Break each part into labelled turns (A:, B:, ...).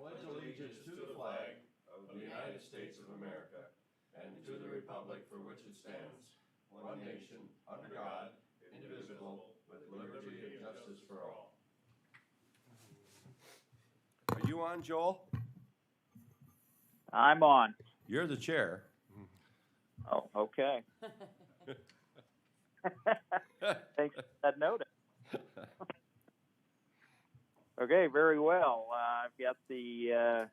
A: pledge allegiance to the flag of the United States of America and to the republic for which it stands, one nation, under God, indivisible, with liberty and justice for all. Are you on, Joel?
B: I'm on.
A: You're the chair.
B: Oh, okay. Thanks for that notice. Okay, very well. I've got the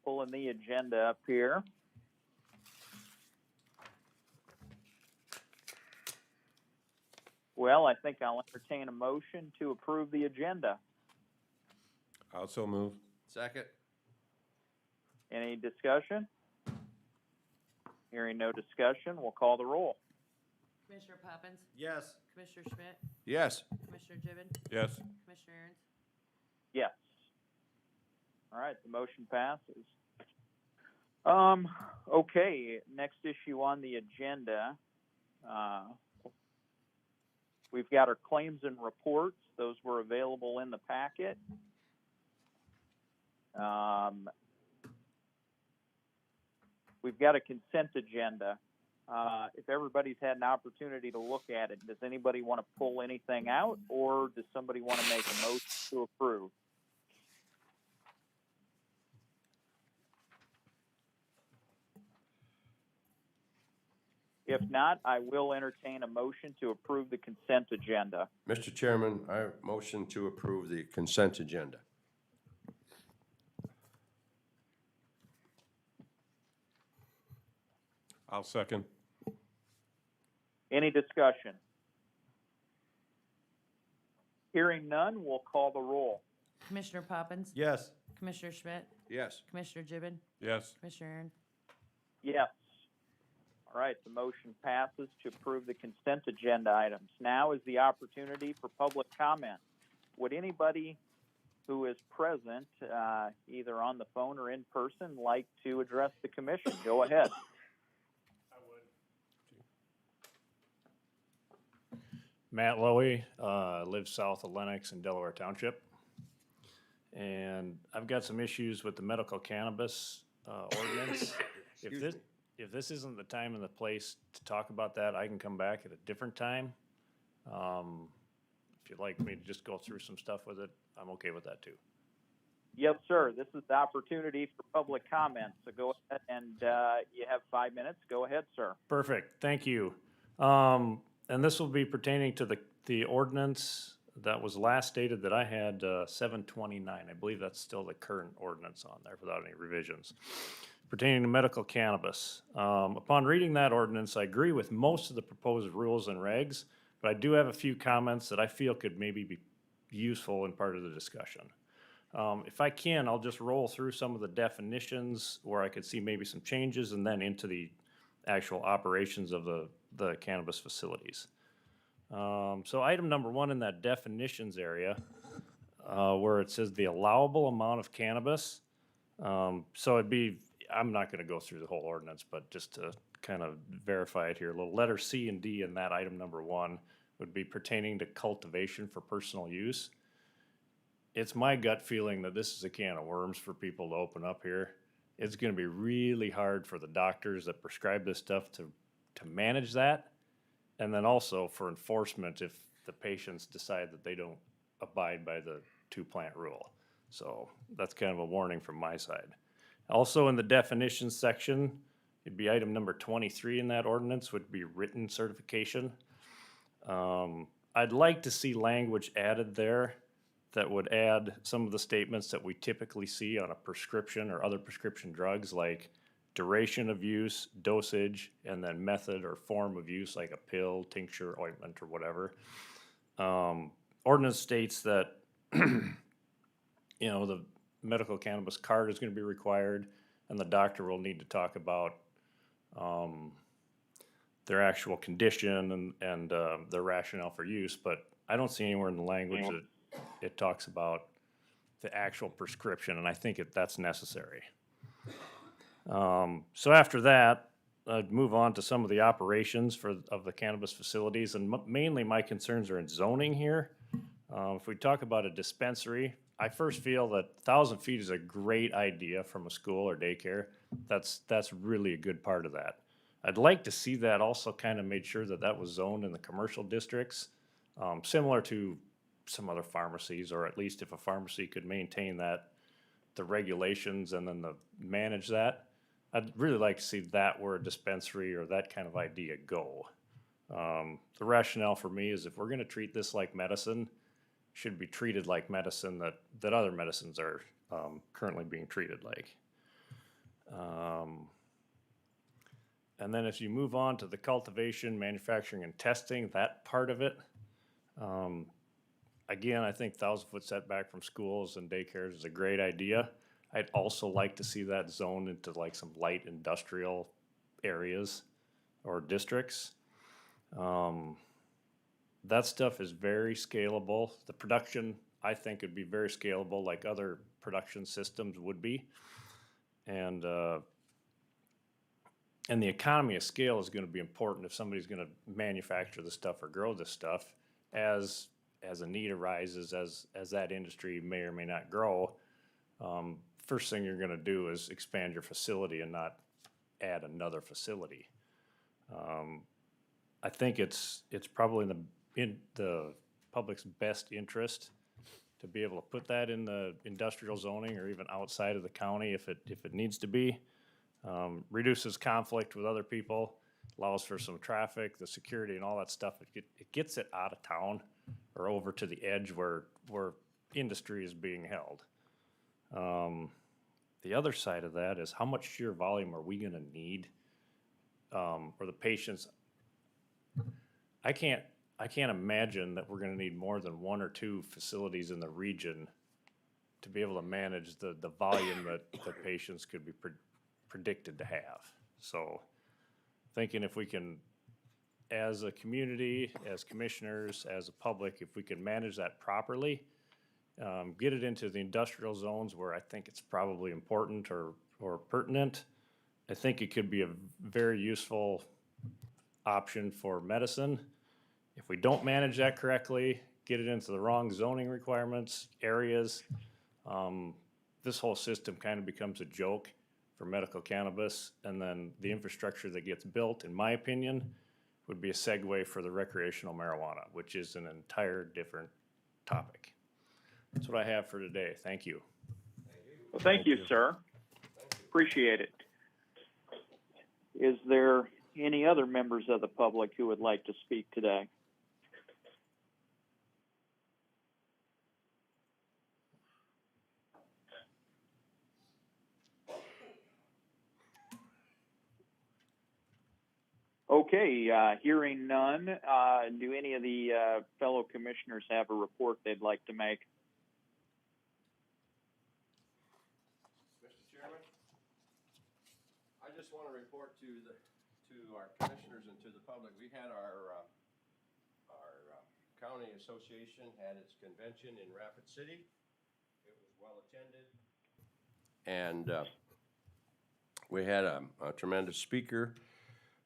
B: pulling the agenda up here. Well, I think I'll entertain a motion to approve the agenda.
A: Also move. Second.
B: Any discussion? Hearing no discussion, we'll call the roll.
C: Commissioner Poppins,
A: Yes.
C: Commissioner Schmidt,
A: Yes.
C: Commissioner Gibbon,
A: Yes.
C: Commissioner Aaron's.
B: Yes. All right, the motion passes. Okay, next issue on the agenda. We've got our claims and reports. Those were available in the packet. We've got a consent agenda. If everybody's had an opportunity to look at it, does anybody want to pull anything out, or does somebody want to make a motion to approve? If not, I will entertain a motion to approve the consent agenda.
A: Mr. Chairman, I motion to approve the consent agenda.
D: I'll second.
B: Any discussion? Hearing none, we'll call the roll.
C: Commissioner Poppins,
A: Yes.
C: Commissioner Schmidt,
A: Yes.
C: Commissioner Gibbon,
D: Yes.
C: Commissioner Aaron.
B: Yes. All right, the motion passes to approve the consent agenda items. Now is the opportunity for public comment. Would anybody who is present, either on the phone or in person, like to address the commission? Go ahead.
E: Matt Lowy, lives south of Lenox in Delaware Township. And I've got some issues with the medical cannabis ordinance. If this isn't the time and the place to talk about that, I can come back at a different time. If you'd like me to just go through some stuff with it, I'm okay with that too.
B: Yes, sir. This is the opportunity for public comment. So go ahead and you have 5 minutes. Go ahead, sir.
E: Perfect, thank you. And this will be pertaining to the ordinance that was last stated that I had, 729. I believe that's still the current ordinance on there without any revisions. Pertaining to medical cannabis. Upon reading that ordinance, I agree with most of the proposed rules and regs, but I do have a few comments that I feel could maybe be useful in part of the discussion. If I can, I'll just roll through some of the definitions where I could see maybe some changes and then into the actual operations of the cannabis facilities. So item number 1 in that definitions area, where it says the allowable amount of cannabis. So it'd be, I'm not gonna go through the whole ordinance, but just to kind of verify it here, a little letter C and D in that item number 1 would be pertaining to cultivation for personal use. It's my gut feeling that this is a can of worms for people to open up here. It's gonna be really hard for the doctors that prescribe this stuff to manage that. And then also for enforcement if the patients decide that they don't abide by the 2-plant rule. So that's kind of a warning from my side. Also in the definitions section, it'd be item number 23 in that ordinance would be written certification. I'd like to see language added there that would add some of the statements that we typically see on a prescription or other prescription drugs, like duration of use, dosage, and then method or form of use, like a pill, tincture, ointment, or whatever. Ordinance states that the medical cannabis card is going to be required, and the doctor will need to talk about their actual condition and their rationale for use. But I don't see anywhere in the language that it talks about the actual prescription, and I think that's necessary. So after that, I'd move on to some of the operations of the cannabis facilities, and mainly my concerns are in zoning here. If we talk about a dispensary, I first feel that 1,000 feet is a great idea from a school or daycare. That's really a good part of that. I'd like to see that also kind of made sure that that was zoned in the commercial districts, similar to some other pharmacies, or at least if a pharmacy could maintain that, the regulations and then manage that. I'd really like to see that where a dispensary or that kind of idea go. The rationale for me is if we're gonna treat this like medicine, should be treated like medicine that other medicines are currently being treated like. And then if you move on to the cultivation, manufacturing, and testing, that part of it, again, I think 1,000-foot setback from schools and daycares is a great idea. I'd also like to see that zoned into like some light industrial areas or districts. That stuff is very scalable. The production, I think, would be very scalable like other production systems would be. And the economy of scale is gonna be important if somebody's gonna manufacture this stuff or grow this stuff as a need arises, as that industry may or may not grow. First thing you're gonna do is expand your facility and not add another facility. I think it's probably in the public's best interest to be able to put that in the industrial zoning or even outside of the county if it needs to be. Reduces conflict with other people, allows for some traffic, the security and all that stuff. It gets it out of town or over to the edge where industry is being held. The other side of that is how much sheer volume are we gonna need, or the patients? I can't imagine that we're gonna need more than 1 or 2 facilities in the region to be able to manage the volume that patients could be predicted to have. So thinking if we can, as a community, as commissioners, as a public, if we can manage that properly, get it into the industrial zones where I think it's probably important or pertinent, I think it could be a very useful option for medicine. If we don't manage that correctly, get it into the wrong zoning requirements, areas, this whole system kind of becomes a joke for medical cannabis. And then the infrastructure that gets built, in my opinion, would be a segue for the recreational marijuana, which is an entire different topic. That's what I have for today. Thank you.
B: Well, thank you, sir. Appreciate it. Is there any other members of the public who would like to speak today? Okay, hearing none, do any of the fellow commissioners have a report they'd like to make?
A: Mr. Chairman, I just want to report to our commissioners and to the public. We had our county association had its convention in Rapid City. It was well attended, and we had a tremendous speaker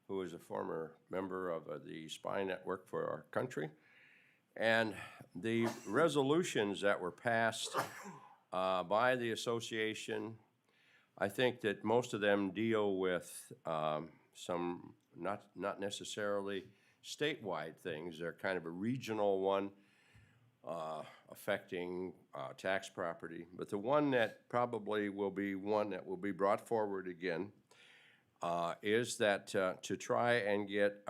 A: who is a former member of the Spy Network for Our Country. And the resolutions that were passed by the association, I think that most of them deal with some not necessarily statewide things. They're kind of a regional one affecting tax property. But the one that probably will be one that will be brought forward again is that to try and get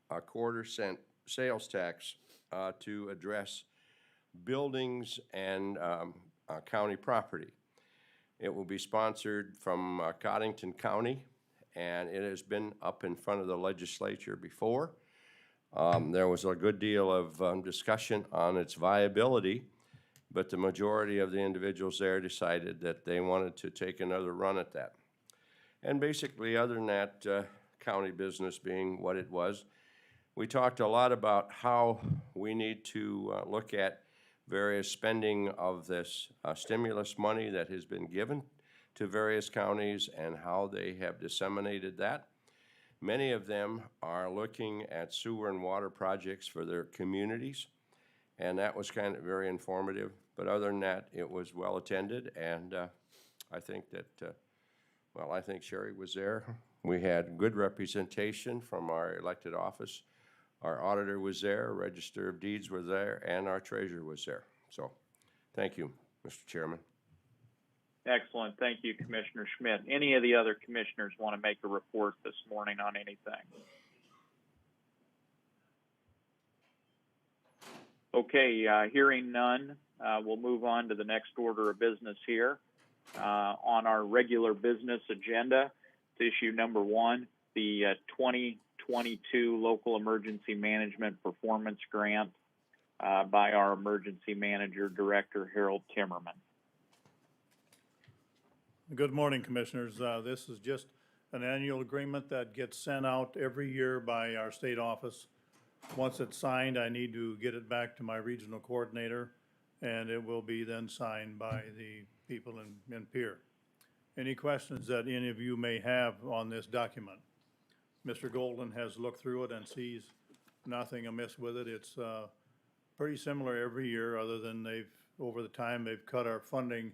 A: a quarter-cent sales tax to address buildings and county property. It will be sponsored from Cottington County, and it has been up in front of the legislature before. There was a good deal of discussion on its viability, but the majority of the individuals there decided that they wanted to take another run at that. And basically, other than that, county business being what it was, we talked a lot about how we need to look at various spending of this stimulus money that has been given to various counties and how they have disseminated that. Many of them are looking at sewer and water projects for their communities, and that was kind of very informative. But other than that, it was well attended, and I think that, well, I think Sherry was there. We had good representation from our elected office. Our auditor was there, Register of Deeds was there, and our treasurer was there. So, thank you, Mr. Chairman.
B: Excellent. Thank you, Commissioner Schmidt. Any of the other commissioners want to make a report this morning on anything? Okay, hearing none, we'll move on to the next order of business here. On our regular business agenda, issue number 1, the 2022 Local Emergency Management Performance Grant by our Emergency Manager Director, Harold Timmerman.
D: Good morning, Commissioners. This is just an annual agreement that gets sent out every year by our state office. Once it's signed, I need to get it back to my regional coordinator, and it will be then signed by the people in Pierre. Any questions that any of you may have on this document? Mr. Golden has looked through it and sees nothing amiss with it. It's pretty similar every year, other than over the time, they've cut our funding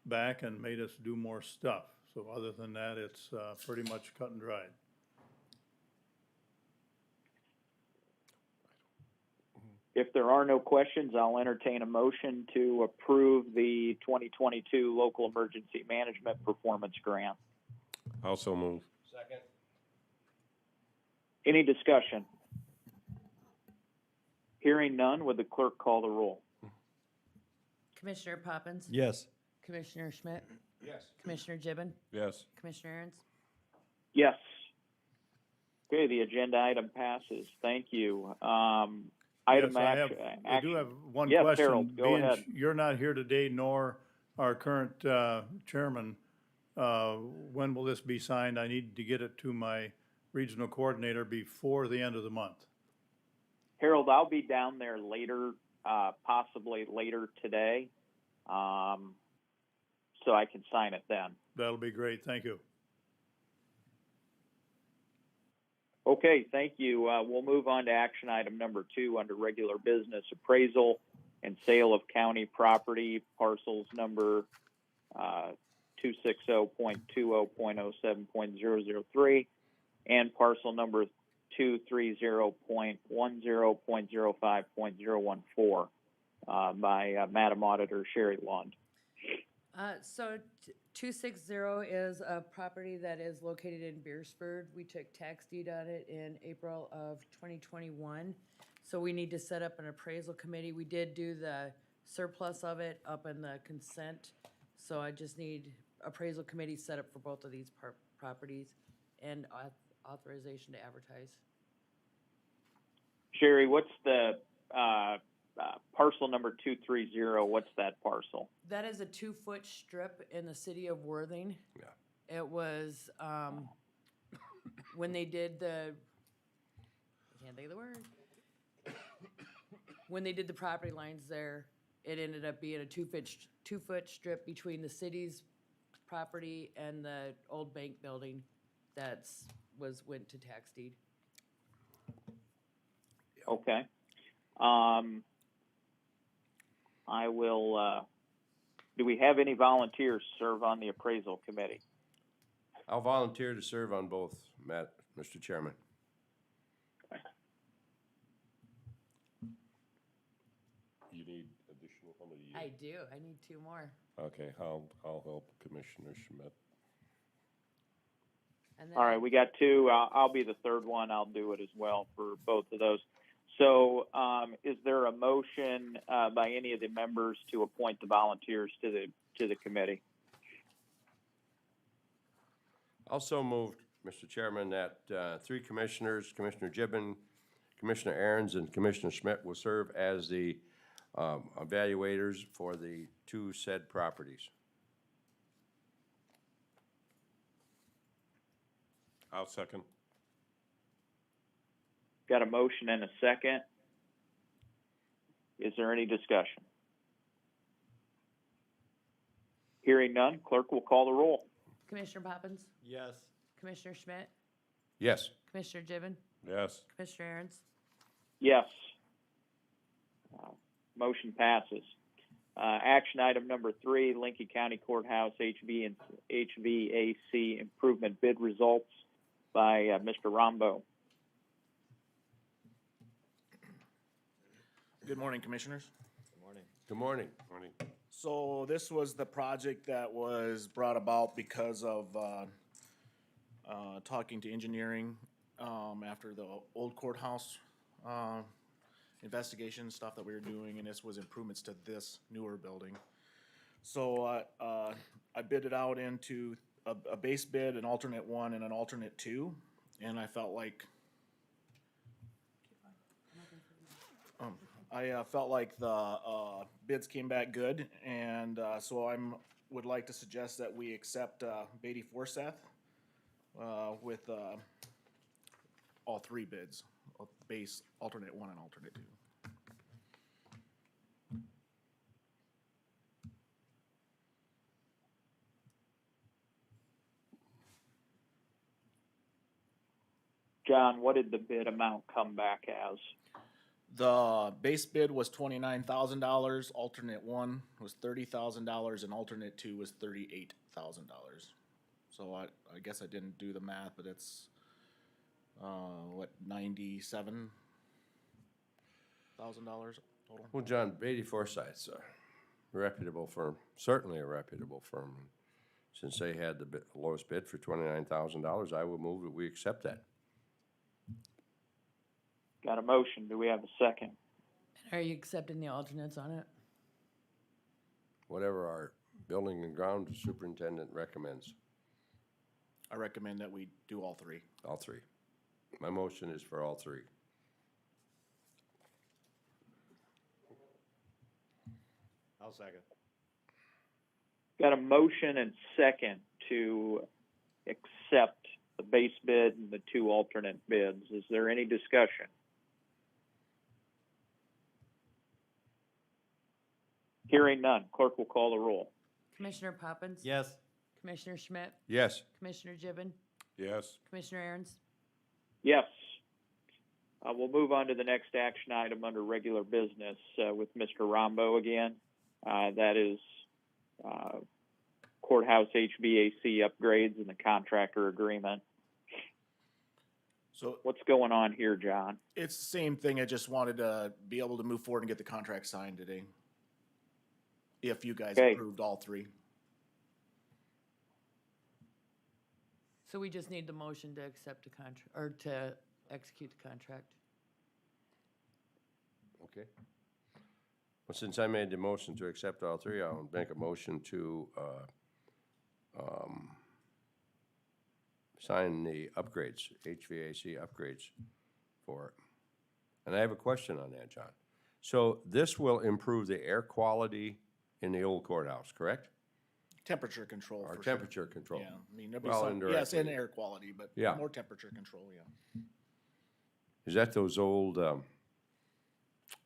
D: back and made us do more stuff. So other than that, it's pretty much cut and dried.
B: If there are no questions, I'll entertain a motion to approve the 2022 Local Emergency Management Performance Grant.
F: Also move.
A: Second.
B: Any discussion? Hearing none, would the clerk call the roll?
C: Commissioner Poppins?
F: Yes.
C: Commissioner Schmidt?
A: Yes.
C: Commissioner Gibbon?
F: Yes.
C: Commissioner Aaron's?
B: Yes. Okay, the agenda item passes. Thank you. Item
D: Yes, I do have one
B: Yes,
D: question.
B: Harold, go
D: Being
B: ahead.
D: You're not here today, nor our current chairman. When will this be signed? I need to get it to my regional coordinator before the end of the month.
B: Harold, I'll be down there later, possibly later today, so I can sign it then.
D: That'll be great. Thank you.
B: Okay, thank you. We'll move on to action item number 2 under regular business, appraisal and sale of county property, parcels number 260.20.07.003 and parcel number 230.10.05.014 by Madam Auditor Sherry Lund.
C: So 260 is a property that is located in Beersford. We took tax deed on it in April of 2021. So we need to set up an appraisal committee. We did do the surplus of it up in the consent. So I just need appraisal committee set up for both of these properties and authorization to advertise.
B: Sherry, what's the parcel number 230? What's that parcel?
C: That is a 2-foot strip in the city of Worthing.
A: Yeah.
C: It was, when they did I can't think of the word. When they did the property lines there, it ended up being a 2-foot strip between the city's property and the old bank building went to tax deed.
B: Okay. I will, do we have any volunteers serve on the appraisal committee?
A: I'll volunteer to serve on both, Mr. Chairman.
F: You need additional, how many?
C: I do. I need 2 more.
F: Okay, I'll help Commissioner Schmidt.
C: And then
B: All right, we got 2. I'll be the third one. I'll do it as well for both of those. So, is there a motion by any of the members to appoint the volunteers to the committee?
A: Also moved, Mr. Chairman, that 3 commissioners, Commissioner Gibbon, Commissioner Aaron's, and Commissioner Schmidt will serve as the evaluators for the 2 said properties.
F: I'll second.
B: Got a motion and a second. Is there any discussion? Hearing none, clerk will call the roll.
C: Commissioner Poppins?
D: Yes.
C: Commissioner Schmidt?
A: Yes.
C: Commissioner Gibbon?
F: Yes.
C: Commissioner Aaron's?
B: Yes. Motion passes. Action item number 3, Lincoln County Courthouse HVAC improvement bid results by Mr. Rombo.
G: Good morning, Commissioners.
A: Good morning.
F: Morning.
G: So this was the project that was brought about because of talking to engineering after the old courthouse investigation stuff that we were doing, and this was improvements to this newer building. So I bid it out into a base bid, an alternate 1, and an alternate 2, and I felt like the bids came back good, and so would like to suggest that we accept Beatty Forsyth with all 3 bids, base, alternate 1, and alternate 2.
B: John, what did the bid amount come back as?
G: The base bid was $29,000, alternate 1 was $30,000, and alternate 2 was $38,000. So I guess I didn't do the math, but it's $97,000 total.
A: Well, John, Beatty Forsyth's a reputable firm, certainly a reputable firm. Since they had the lowest bid for $29,000, I would move that we accept that.
B: Got a motion. Do we have a second?
C: Are you accepting the alternates on it?
A: Whatever our building and ground superintendent recommends,
G: I recommend that we do all 3.
A: all 3. My motion is for all 3.
H: I'll second.
B: Got a motion and second to accept the base bid and the 2 alternate bids. Is there any discussion? Hearing none. Clerk will call the roll.
C: Commissioner Poppins?
H: Yes.
C: Commissioner Schmidt?
A: Yes.
C: Commissioner Gibbon?
F: Yes.
C: Commissioner Aaron's?
B: Yes. We'll move on to the next action item under regular business with Mr. Rombo again. That is courthouse HVAC upgrades and the contractor agreement.
G: So
B: What's going on here, John?
G: it's the same thing. I just wanted to be able to move forward and get the contract signed today. If you guys
B: Okay.
G: approved all 3.
C: So we just need the motion to accept the contract, or to execute the contract.
A: Okay. Well, since I made the motion to accept all 3, I'll make a motion to sign the upgrades, HVAC upgrades for it. And I have a question on that, John. So this will improve the air quality in the old courthouse, correct?
G: Temperature control.
A: Or
G: for sure.
A: temperature control?
G: Yeah, I mean, there'll be
A: Well,
G: some, yes, and
A: indirectly.
G: air quality, but
A: Yeah.
G: more temperature control, yeah.
A: Is that those old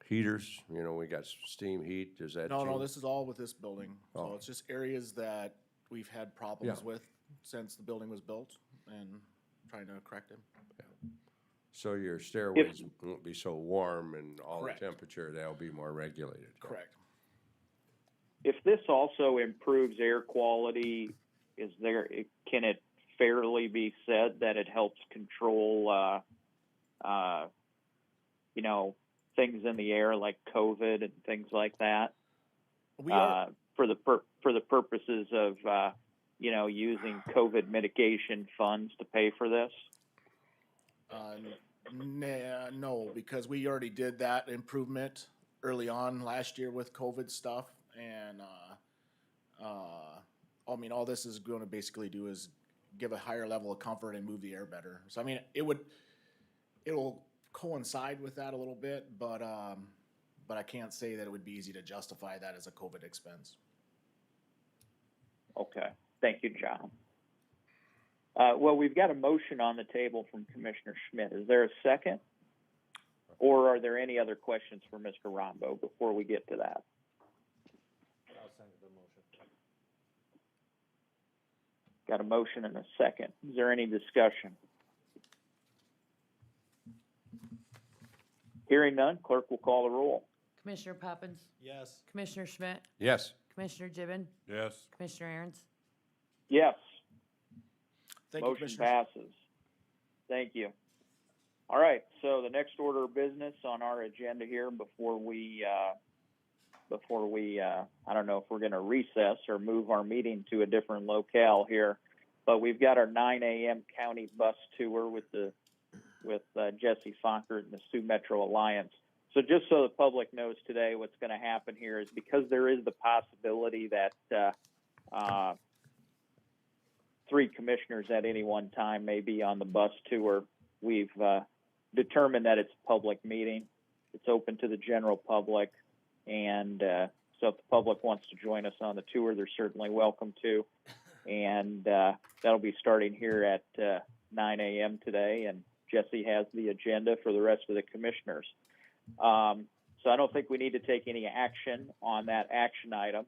A: heaters? You know, we got steam heat, is that?
G: No,
A: change?
G: this is all with this building. So
A: Oh.
G: it's just areas that we've had problems
A: Yeah.
G: with since the building was built and trying to correct them.
A: So your stairways won't be so warm and all the
G: Correct.
A: temperature, they'll be more regulated.
G: Correct.
B: If this also improves air quality, can it fairly be said that it helps control, things in the air like COVID and things like that?
G: We are,
B: For the purposes of, using COVID mitigation funds to pay for this?
G: no, because we already did that improvement early on last year with COVID stuff. And, I mean, all this is going to basically do is give a higher level of comfort and move the air better. So, I mean, it'll coincide with that a little bit, but I can't say that it would be easy to justify that as a COVID expense.
B: Okay, thank you, John. Well, we've got a motion on the table from Commissioner Schmidt. Is there a second? Or are there any other questions for Mr. Rombo before we get to that?
H: I'll second the motion.
B: Got a motion and a second. Is there any discussion? Hearing none, clerk will call the roll.
C: Commissioner Poppins,
H: Yes.
C: Commissioner Schmidt,
F: Yes.
C: Commissioner Gibbon,
F: Yes.
C: Commissioner Aaron's.
B: Yes.
G: Thank you,
B: Motion
G: Commissioners.
B: passes. Thank you. All right, so the next order of business on our agenda here before we, I don't know if we're gonna recess or move our meeting to a different locale here, but we've got our 9 a.m. county bus tour with Jesse Fonkert and the Sioux Metro Alliance. So just so the public knows today, what's gonna happen here is because there is the possibility that, 3 commissioners at any one time may be on the bus tour. We've determined that it's a public meeting. It's open to the general public. And so if the public wants to join us on the tour, they're certainly welcome to. And that'll be starting here at 9 a.m. today. And Jesse has the agenda for the rest of the commissioners. So I don't think we need to take any action on that action item.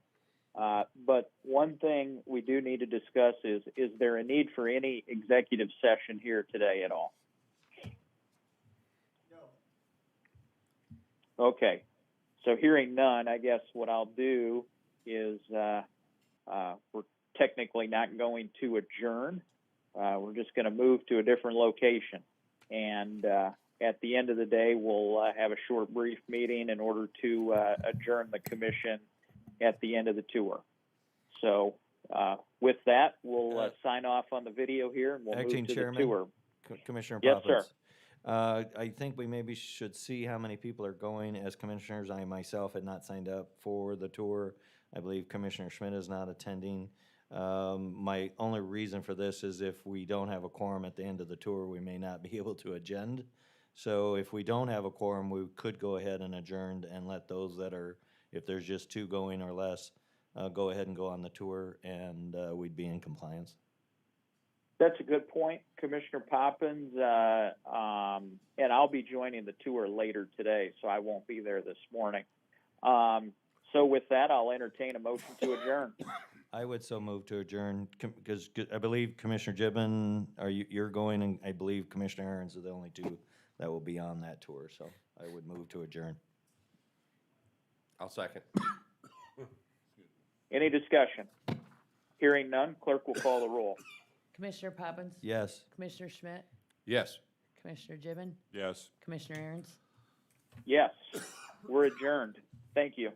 B: But one thing we do need to discuss is there a need for any executive session here today at all? No. Okay. So hearing none, I guess what I'll do is we're technically not going to adjourn. We're just going to move to a different location. And at the end of the day, we'll have a short, brief meeting in order to adjourn the commission at the end of the tour. So with that, we'll sign off on the video here and we'll
H: Acting
B: move to
H: Chairman?
B: the tour.
H: Commissioner
B: Yes,
H: Poppins.
B: sir.
H: I think we maybe should see how many people are going as commissioners. I myself had not signed up for the tour. I believe Commissioner Schmidt is not attending. My only reason for this is if we don't have a quorum at the end of the tour, we may not be able to adjourn. So if we don't have a quorum, we could go ahead and adjourn and let those that are, if there's just 2 going or less, go ahead and go on the tour and we'd be in compliance.
B: That's a good point, Commissioner Poppins. And I'll be joining the tour later today, so I won't be there this morning. So with that, I'll entertain a motion to adjourn.
H: I would so move to adjourn, because I believe Commissioner Gibbon, you're going, and I believe Commissioner Aaron's are the only 2 that will be on that tour, so I would move to adjourn.
F: I'll second.
B: Any discussion? Hearing none, clerk will call the roll.
C: Commissioner Poppins,
H: Yes.
C: Commissioner Schmidt,
F: Yes.
C: Commissioner Gibbon,
F: Yes.
C: Commissioner Aaron's.
B: Yes, we're adjourned. Thank you.